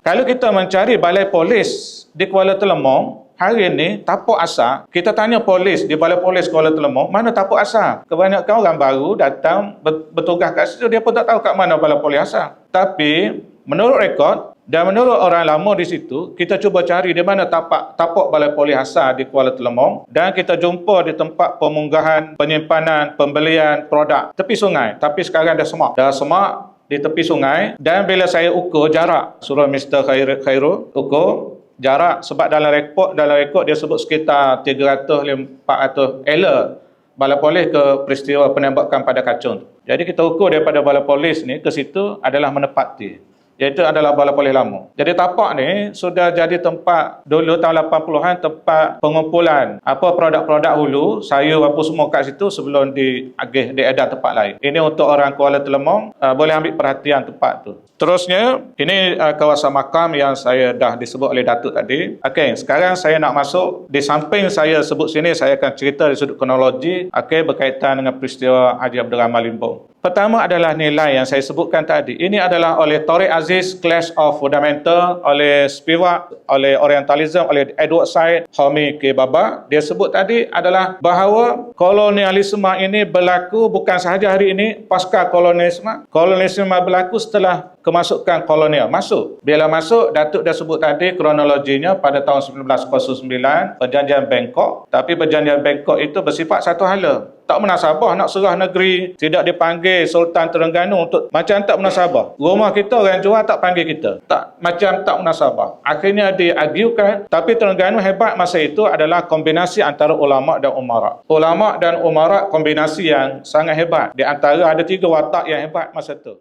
Kalau kita mencari balai polis di Kuala Telemong, hari ini tapak asal, kita tanya polis di Balai Polis Kuala Telemong, mana tapak asal? Kebanyakan orang baru datang bertugas kat situ, dia pun tak tahu kat mana Balai Polis asal. Tapi menurut rekod dan menurut orang lama di situ, kita cuba cari di mana tapak Balai Polis asal di Kuala Telemong, dan kita jumpa di tempat pemunggahan, penyimpanan, pembelian produk tepi sungai. Tapi sekarang dah semak di tepi sungai. Dan bila saya ukur jarak, suruh Mr. Khairul ukur jarak, sebab dalam rekod dia sebut sekitar 300-400 ela Balai Polis ke peristiwa penembakan pada Kacung. Jadi kita ukur daripada Balai Polis ni ke situ adalah menepati, iaitu adalah Balai Polis lama. Jadi tapak ni sudah jadi tempat dulu tahun 80-an, tempat pengumpulan produk-produk hulu, sayur apa semua kat situ sebelum diedar tempat lain. Ini untuk orang Kuala Telemong, boleh ambil perhatian tempat tu. Terusnya, ini kawasan makam yang saya dah disebut oleh Datuk tadi. Okey, sekarang saya nak masuk, di samping saya sebut sini, saya akan cerita di sudut kronologi, berkaitan dengan peristiwa Haji Abdul Rahman Limbong. Pertama adalah nilai yang saya sebutkan tadi. Ini adalah oleh Tariq Aziz, Clash of Fundamental, oleh Spivak, oleh Orientalism, oleh Edward Said, Homi K. Baba. Dia sebut tadi adalah bahawa kolonialisme ini berlaku bukan sahaja hari ini, pasca kolonialisme. Kolonialisme berlaku setelah kemasukan kolonial. Bila masuk, Datuk dah sebut tadi kronologinya pada tahun 1909, perjanjian Bangkok. Tapi perjanjian Bangkok itu bersifat satu hala. Tak munasabah nak serah negeri, tidak dipanggil Sultan Terengganu untuk, macam tak munasabah. Rumah kita orang jual tak panggil kita. Macam tak munasabah. Akhirnya diagiukan, tapi Terengganu hebat masa itu adalah kombinasi antara ulama dan umara. Ulama dan umara kombinasi yang sangat hebat. Di antara ada 3 watak yang hebat masa itu.